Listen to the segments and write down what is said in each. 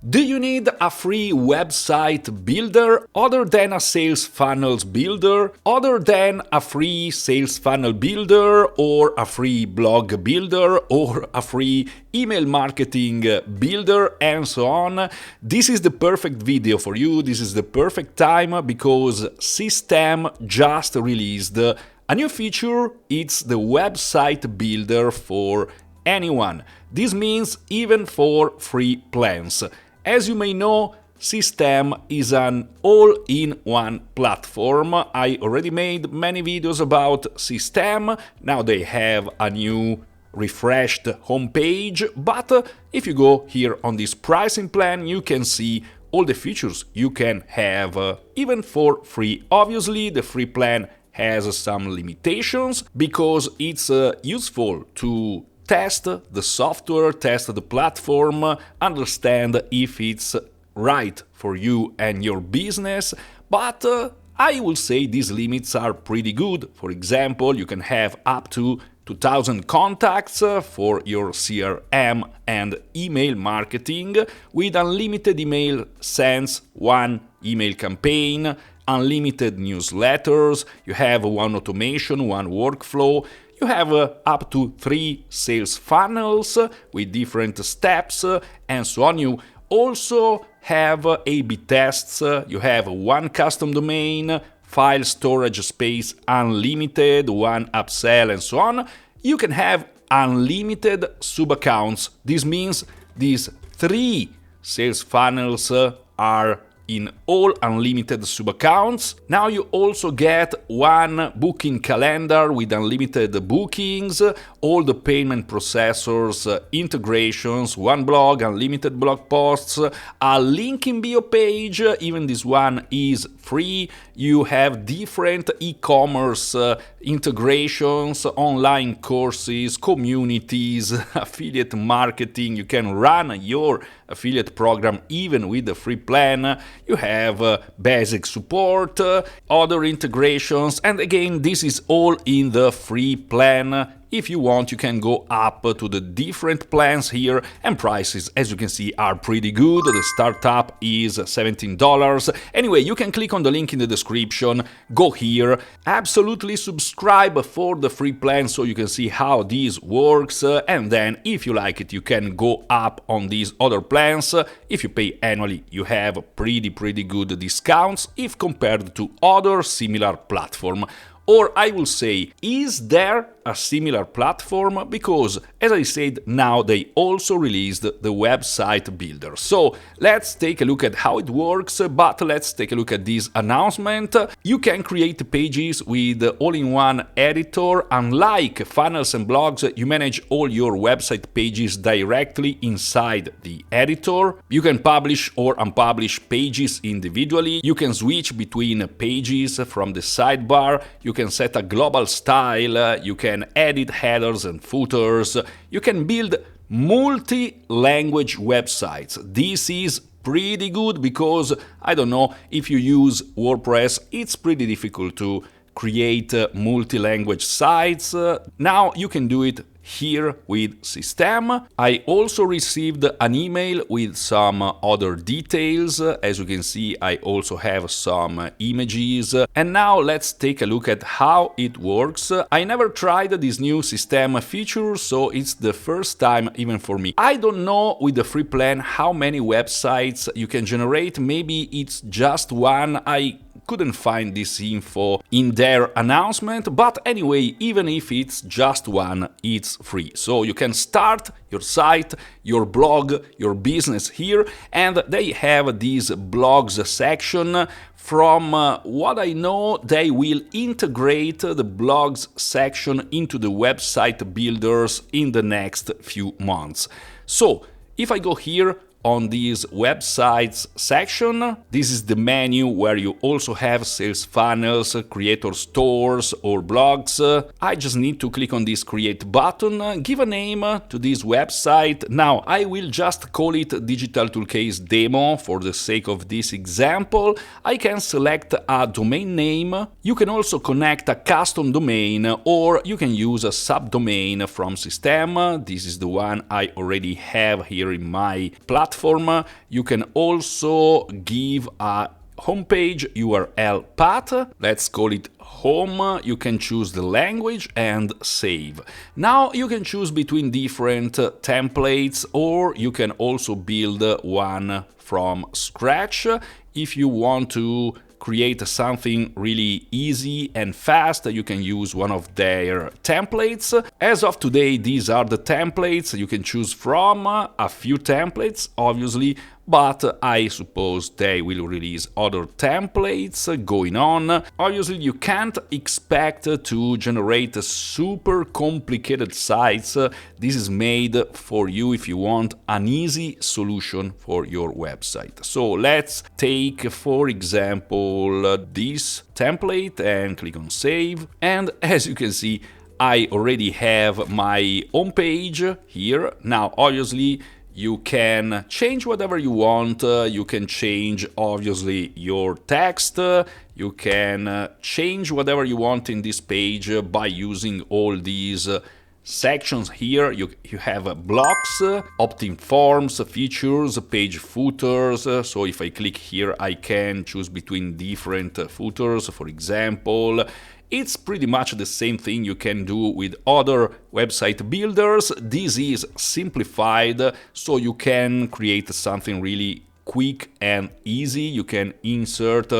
Do you need a free website builder other than a sales funnels builder, other than a free sales funnel builder or a free blog builder or a free email marketing builder and so on? This is the perfect video for you. This is the perfect time because Systeme just released a new feature. It's the website builder for anyone. This means even for free plans. As you may know, Systeme is an all-in-one platform. I already made many videos about Systeme. Now they have a new refreshed homepage, but if you go here on this pricing plan, you can see all the features you can have even for free. Obviously, the free plan has some limitations because it's useful to test the software, test the platform, understand if it's right for you and your business, but I will say these limits are pretty good. For example, you can have up to 2,000 contacts for your CRM and email marketing with unlimited email sends, one email campaign, unlimited newsletters, you have one automation, one workflow. You have up to 3 sales funnels with different steps and so on. You also have A/B tests, you have one custom domain, file storage space unlimited, one upsell and so on. You can have unlimited subaccounts. This means these 3 sales funnels are in all unlimited subaccounts. Now you also get one booking calendar with unlimited bookings, all the payment processors, integrations, one blog, unlimited blog posts, a link in bio page, even this one is free. You have different e-commerce integrations, online courses, communities, affiliate marketing. You can run your affiliate program even with the free plan. You have basic support, other integrations, and again, this is all in the free plan. If you want, you can go up to the different plans here, and prices, as you can see, are pretty good. The startup is $17. Anyway, you can click on the link in the description, go here, absolutely subscribe for the free plan so you can see how this works, and then if you like it, you can go up on these other plans. If you pay annually, you have pretty good discounts if compared to other similar platforms. Or I will say, is there a similar platform? Because, as I said, now they also released the website builder. So let's take a look at how it works, but let's take a look at this announcement. You can create pages with all-in-one editor. Unlike funnels and blogs, you manage all your website pages directly inside the editor. You can publish or unpublish pages individually. You can switch between pages from the sidebar. You can set a global style, you can edit headers and footers, you can build multi-language websites. This is pretty good because, I don't know, if you use WordPress, it's pretty difficult to create multi-language sites. Now you can do it here with Systeme. I also received an email with some other details. As you can see, I also have some images. And now let's take a look at how it works. I never tried this new Systeme feature, so it's the first time even for me. I don't know with the free plan how many websites you can generate. Maybe it's just one. I couldn't find this info in their announcement, but anyway, even if it's just one, it's free. So you can start your site, your blog, your business here, and they have this blogs section. From what I know, they will integrate the blogs section into the website builders in the next few months. So if I go here on this websites section, this is the menu where you also have sales funnels, creator stores or blogs. I just need to click on this create button, give a name to this website. Now I will just call it Digital Toolcase Demo for the sake of this example. I can select a domain name. You can also connect a custom domain, or you can use a subdomain from Systeme. This is the one I already have here in my platform. platform, you can also give a homepage URL path. Let's call it home. You can choose the language and save. Now you can choose between different templates, or you can also build one from scratch. If you want to create something really easy and fast, you can use one of their templates. As of today, these are the templates. You can choose from a few templates, obviously, but I suppose they will release other templates going on. Obviously, you can't expect to generate super complicated sites. This is made for you if you want an easy solution for your website. So let's take, for example, this template and click on Save. And as you can see, I already have my homepage here. Now, obviously, you can change whatever you want. You can change, obviously, your text. You can change whatever you want in this page by using all these sections here. You have blocks, opt-in forms, features, page footers. So if I click here, I can choose between different footers, for example. It's pretty much the same thing you can do with other website builders. This is simplified, so you can create something really quick and easy. You can insert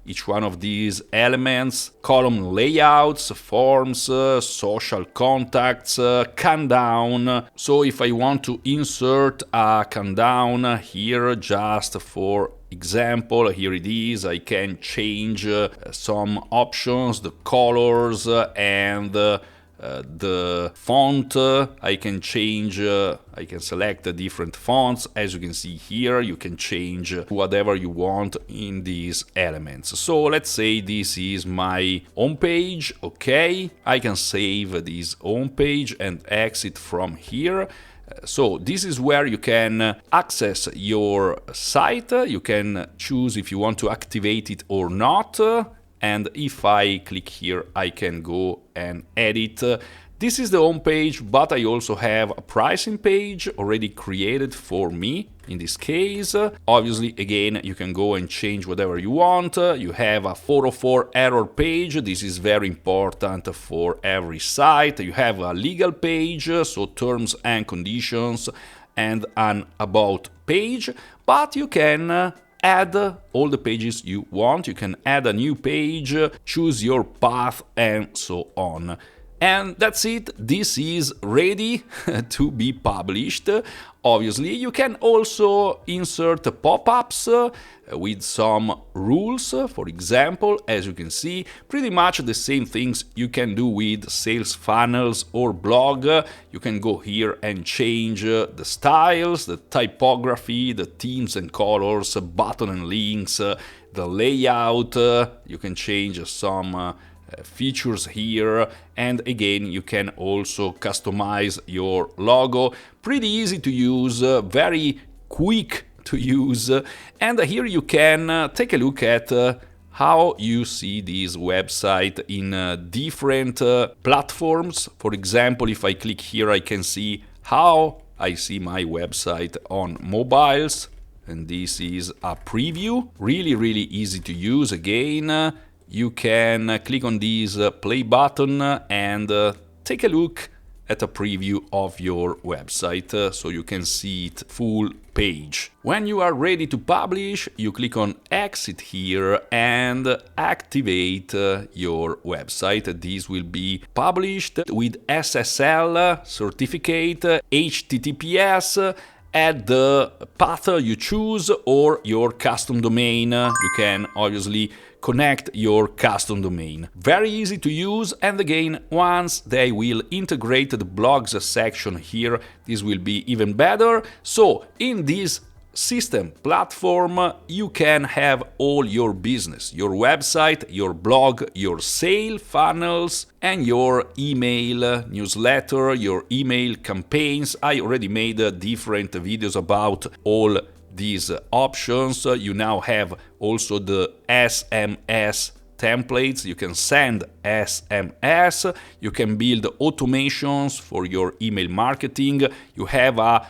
each one of these elements, column layouts, forms, social contacts, countdown. So if I want to insert a countdown here just for example, here it is, I can change some options, the colors and the font. I can change, I can select the different fonts. As you can see here, you can change whatever you want in these elements. So let's say this is my home page. Okay, I can save this home page and exit from here. So this is where you can access your site. You can choose if you want to activate it or not. And if I click here, I can go and edit. This is the home page, but I also have a pricing page already created for me. In this case, obviously, again, you can go and change whatever you want. You have a 404 error page. This is very important for every site. You have a legal page, so terms and conditions, and an about page. But you can add all the pages you want. You can add a new page, choose your path, and so on. And that's it. This is ready to be published. Obviously, you can also insert pop-ups with some rules. For example, as you can see, pretty much the same things you can do with sales funnels or blog. You can go here and change the styles, the typography, the themes and colors, button and links, the layout. You can change some features here, and again you can also customize your logo. Pretty easy to use, very quick to use, and here you can take a look at how you see this website in different platforms. For example, if I click here, I can see how I see my website on mobiles, and this is a preview. Really easy to use. Again, you can click on this play button and take a look at a preview of your website so you can see it full page. When you are ready to publish, you click on exit here and activate your website. This will be published with SSL certificate, HTTPS, add the path you choose or your custom domain. You can obviously connect your custom domain. Very easy to use, and again, once they will integrate the blogs section here, this will be even better. So in this system platform, you can have all your business, your website, your blog, your sale funnels, and your email newsletter, your email campaigns. I already made different videos about all these options. You now have also the SMS templates, you can send SMS, you can build automations for your email marketing, you have a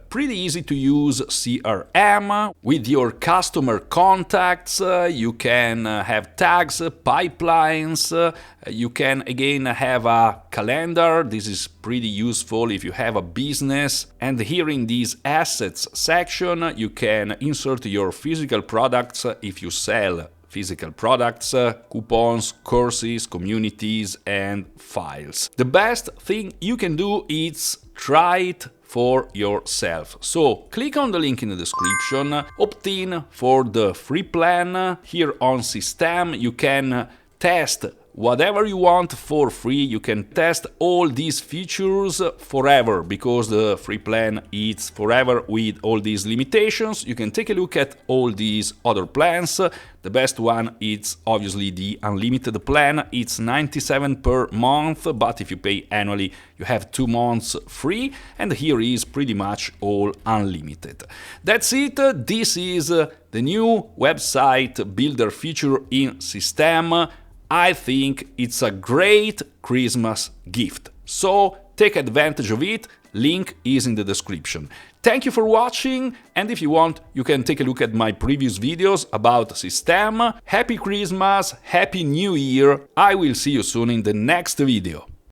pretty easy to use CRM with your customer contacts, you can have tags, pipelines, you can again have a calendar. This is pretty useful if you have a business. And here in this assets section you can insert your physical products if you sell physical products, coupons, courses, communities, and files. The best thing you can do is try it for yourself. So click on the link in the description, opt in for the free plan. Here on Systeme you can test whatever you want for free. You can test all these features forever because the free plan is forever with all these limitations. You can take a look at all these other plans. The best one is obviously the unlimited plan. It's 97 per month, but if you pay annually you have 2 months free, and here is pretty much all unlimited. That's it. This is the new website builder feature in Systeme. I think it's a great Christmas gift, so take advantage of it. Link is in the description. Thank you for watching, and if you want, you can take a look at my previous videos about Systeme. Happy Christmas, Happy New Year! I will see you soon in the next video.